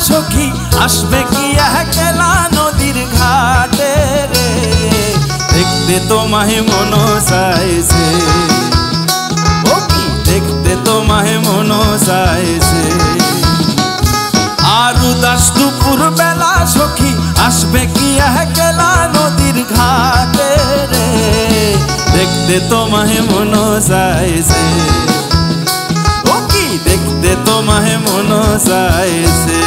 সখী আসবে কি একলা নদীর ঘাটে রে, দেখতে তোমায় মন চাইছে, ও কি দেখতে তোমায় মন চাইছে। আর উদাস দুপুর বেলা সখী আসবে কি একলা নদীর ঘাটে রে, দেখতে তোমায় মন চাইছে, ও কি দেখতে তোমায় মন চাইছে।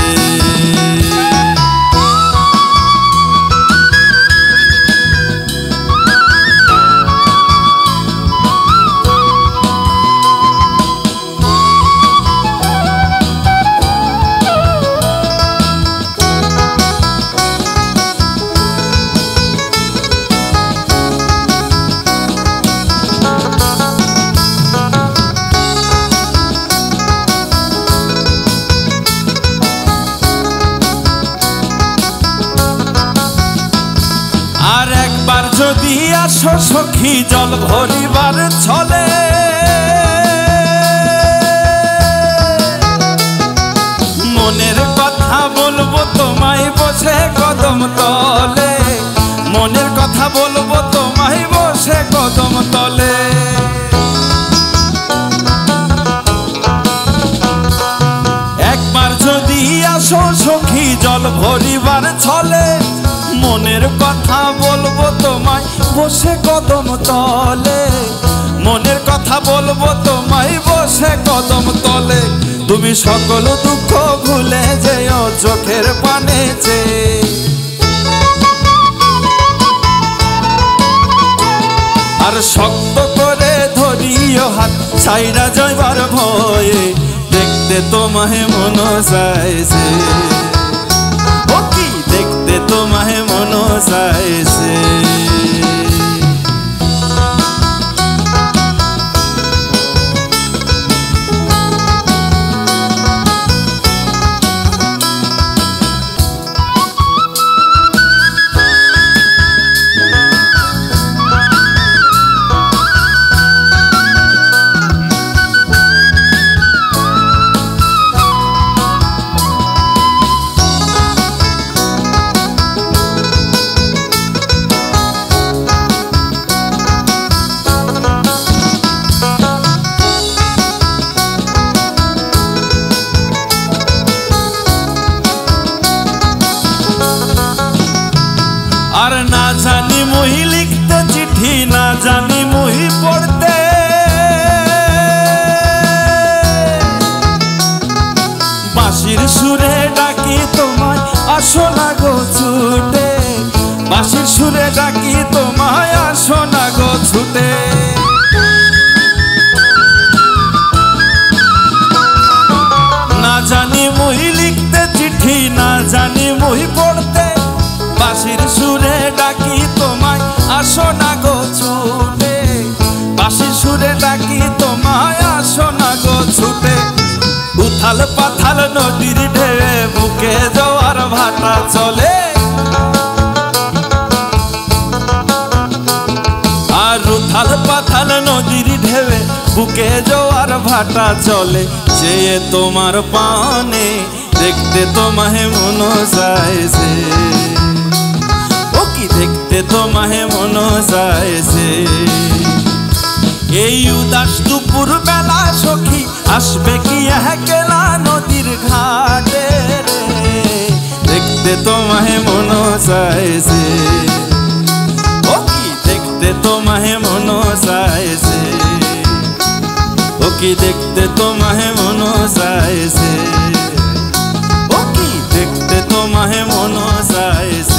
আর একবার যদি আসো সখী জল ভরিবার ছলে, মনের কথা বলবো তোমায় বসে কদম তলে, মনের কথা বলবো তোমায় বসে কদম তলে। একবার যদি আসো সখী জল ভরিবার ছলে, মনের কথা বলবো তোমায় বসে কদম তলে, মনের কথা বলবো তোমায় বসে কদম তলে। তুমি সকল দুঃখ ভুলে যেও চোখের পানে চেয়ে, আর শক্ত করে ধরিও হাত ছাইরা যাইবার ভয়ে, দেখতে তোমায় মন চাইছে, ও কি দেখতে তোমায় মন চাইছে। আর না জানি মুহি লিখতে চিঠি, না জানি মুহি পড়তে, বাঁশির সুরে ডাকি তোমায় আসো না গো ছুটে, বাঁশির সুরে ডাকি তোমায় আসো না গো ছুটে। না জানি মুহি লিখতে চিঠি, না জানি মুহি পড়তে, বাঁশির সুরে ডাকি তোমায় আসো না গো ছুটে, বাঁশির সুরে ডাকি তোমায় আসো না গো ছুটে। উথাল পাথাল নদীর ঢেউয়ে বুকে জোয়ার ভাটা চলে, আর উথাল পাথাল নদীর ঢেউয়ে বুকে জোয়ার ভাটা চলে। চেয়ে তোমার পানে দেখতে তোমায় মন চাইছে, ও কি দেখতে তোমায় মন চাইছে। এই উদাস দুপুর বেলা সখী আসবে কি একলা নদীর ঘাটে রে, দেখতে তোমায় মন চাইছে, ও কি দেখতে তোমায় মন চাইছে, ও কি দেখতে তোমায় মন চাইছে, ও কি দেখতে তোমায় মন চাইছে।